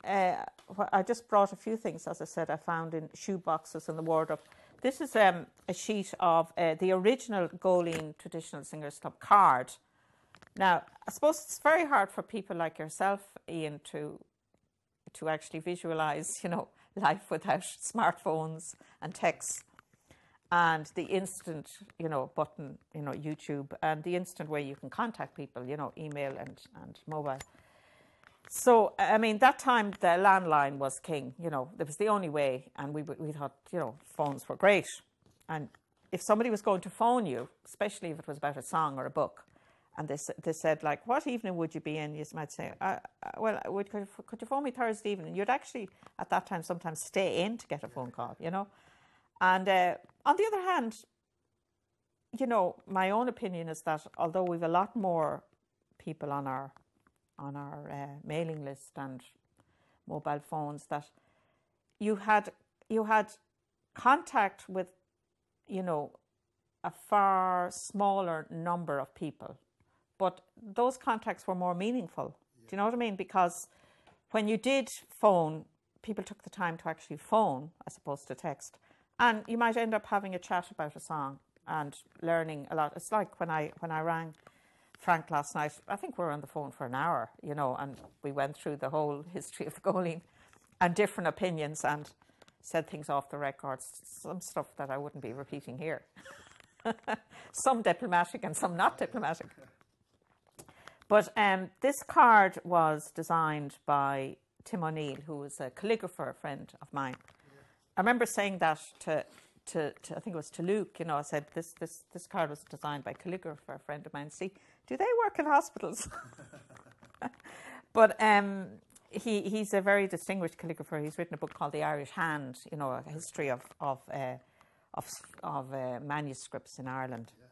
I just brought a few things, as I said, I found in shoe boxes in the wardrobe. This is a sheet of the original Goleen Traditional Singers Club card. Now, I suppose it's very hard for people like yourself, Ian, to actually visualise, life without smartphones and texts and the instant, button, YouTube, and the instant way you can contact people, email and mobile. So, I mean, that time the landline was king, it was the only way, and we thought, phones were great. And if somebody was going to phone you, especially if it was about a song or a book, and they said, like, what evening would you be in? You might say, well, could you phone me Thursday evening? You'd actually, at that time, sometimes stay in to get a phone call, And on the other hand, my own opinion is that although we've a lot more people on our mailing list and mobile phones, that you had contact with, a far smaller number of people. But those contacts were more meaningful. Do you know what I mean? Because when you did phone, people took the time to actually phone as opposed to text. And you might end up having a chat about a song and learning a lot. It's like when I rang Frank last night, I think we were on the phone for an hour, and we went through the whole history of Goleen and different opinions and said things off the records, some stuff that I wouldn't be repeating here. Some diplomatic and some not diplomatic. But this card was designed by Tim O'Neill, who was a calligrapher, a friend of mine. I remember saying that to I think it was to Luke, I said, this card was designed by a calligrapher, a friend of mine. See, do they work in hospitals? But he's a very distinguished calligrapher. He's written a book called The Irish Hand, a history of manuscripts in Ireland. Yeah,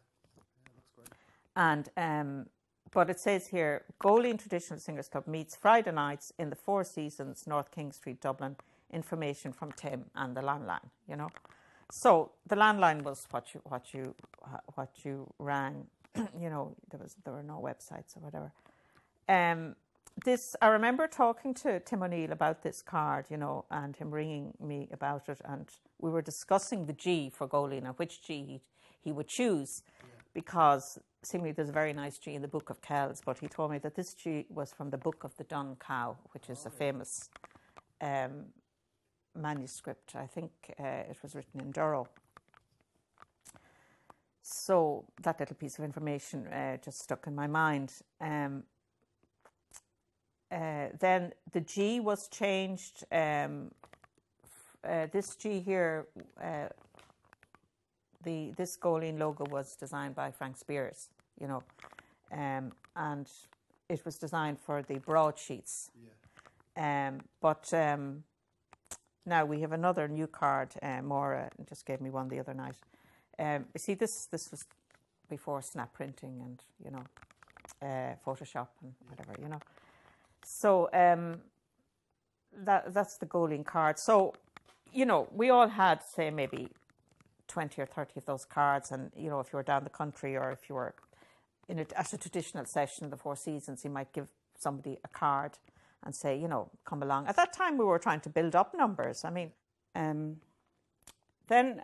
that's great. And but it says here, Goleen Traditional Singers Club meets Friday nights in the Four Seasons, North King Street, Dublin. Information from Tim and the landline, So the landline was what you rang, there were no websites or whatever. I remember talking to Tim O'Neill about this card, and him ringing me about it, and we were discussing the G for Goleen and which G he would choose, because seemingly there's a very nice G in the Book of Kells, but he told me that this G was from the Book of the Dun Cow, which is a famous manuscript. I think it was written in Durrow. So that little piece of information just stuck in my mind. Then the G was changed. This G here, this Goleen logo was designed by Frank Spears, and it was designed for the broadsheets. Yeah. But now we have another new card. Maura just gave me one the other night. You see, this was before snap printing and Photoshop and whatever, So that's the Goleen card. So we all had, say, maybe 20 or 30 of those cards, and if you were down the country or if you were at a traditional session of the Four Seasons, you might give somebody a card and say, come along. At that time, we were trying to build up numbers. I mean, then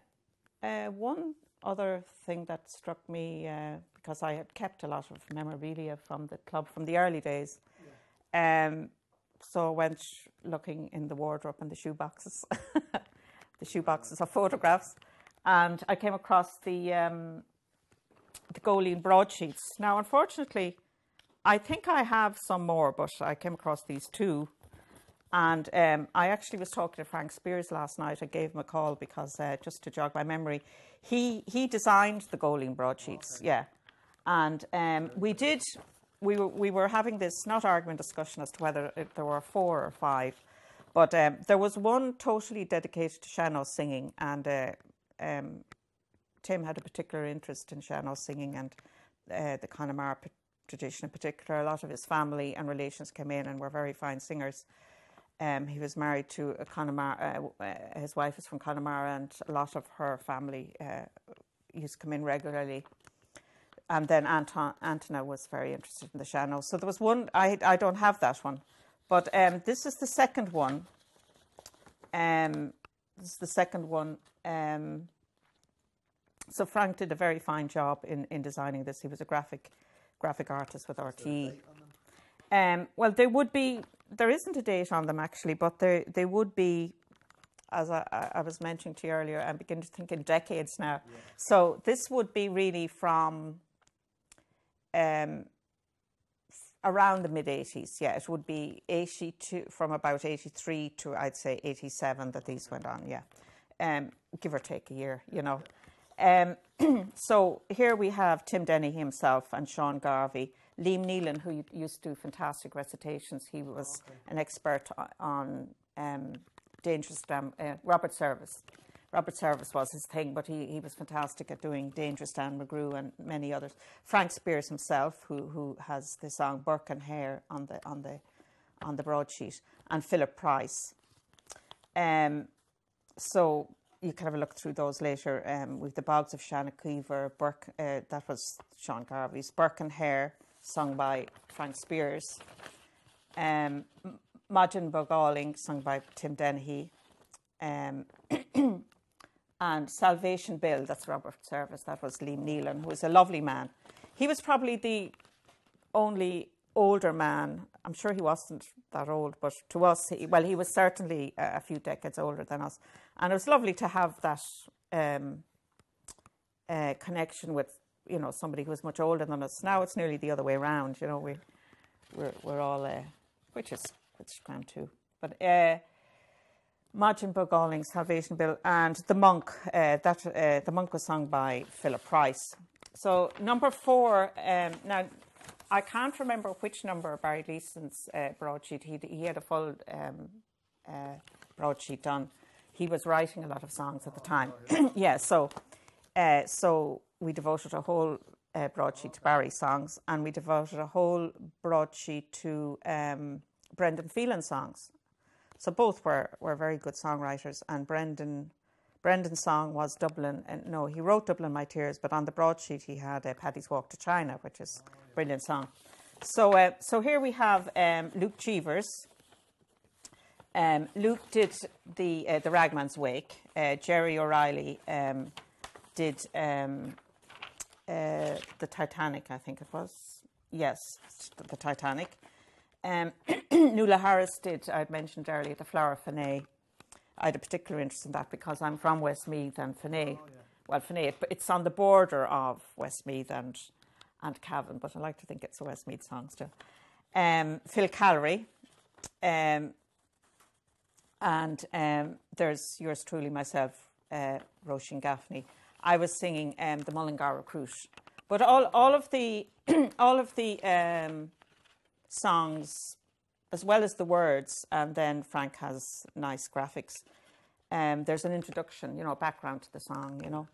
one other thing that struck me, because I had kept a lot of memorabilia from the club from the early days, so I went looking in the wardrobe and the shoe boxes, the shoe boxes of photographs, and I came across the Goleen broadsheets. Now, unfortunately, I think I have some more, but I came across these two. And I actually was talking to Frank Spears last night. I gave him a call because, just to jog my memory, he designed the Goleen broadsheets, yeah. And we were having this, not argument, discussion as to whether there were 4 or 5. But there was one totally dedicated to sean-nós singing, and Tim had a particular interest in sean-nós singing and the Connemara tradition in particular. A lot of his family and relations came in and were very fine singers. He was married to a Connemara, his wife is from Connemara, and a lot of her family used to come in regularly. And then Antonia was very interested in the sean-nós. So there was one, I don't have that one, But this is the second one. This is the second one. So Frank did a very fine job in designing this. He was a graphic artist with RTE. Well, there isn't a date on them actually, but they would be, as I was mentioning to you earlier, I'm beginning to think in decades now. Yeah. So this would be really from around the mid-80s. Yeah, it would be 82, from about 83 to, I'd say, 87 that these went on, yeah. Give or take a year, you know. So here we have Tim Denny himself and Sean Garvey. Liam Neelan, who used to do fantastic recitations. He was an expert on Dangerous Dan. Robert Service. Robert Service was his thing, but he was fantastic at doing Dangerous Dan McGrew and many others. Frank Spears himself, who has the song Burke and Hare on the broadsheet, and Philip Price. So you can have a look through those later. With the Bogs of Shannakeever, Burke, that was Sean Garvey's. Burke and Hare, sung by Frank Spears. Modern Bogalling, sung by Tim Dennehy. And Salvation Bill, that's Robert Service, that was Liam Neelan, who was a lovely man. He was probably the only older man. I'm sure he wasn't that old, but to us, he was certainly a few decades older than us. And it was lovely to have that connection with, you know, somebody who was much older than us. Now it's nearly the other way around, you know. We're all, which is grand too. But Modern Bogalling, Salvation Bill, and The Monk. The Monk was sung by Philip Price. So number 4. Now, I can't remember which number of Barry Gleason's broadsheet. He had a full broadsheet done. He was writing a lot of songs at the time. Yeah, so we devoted a whole broadsheet to Barry songs, and we devoted a whole broadsheet to Brendan Phelan songs. So both were very good songwriters, and Brendan's song was Dublin. And no, he wrote Dublin My Tears, but on the broadsheet he had Paddy's Walk to China, which is a brilliant song. So here we have Luke Cheevers. Luke did the Ragman's Wake. Jerry O'Reilly did the Titanic, I think it was. Yes, the Titanic. Nuala Harris did, I'd mentioned earlier, the Flower Fine. I had a particular interest in that because I'm from Westmeath and Fine. Oh, yeah. Well, Fine, it's on the border of Westmeath and Cavan, but I like to think it's a Westmeath song still. Phil Callery. And there's yours truly, myself, Roisin Gaffney. I was singing the Mullingar Recruit. But all of the songs, as well as the words, and then Frank has nice graphics. There's an introduction, you know, background to the song, you know.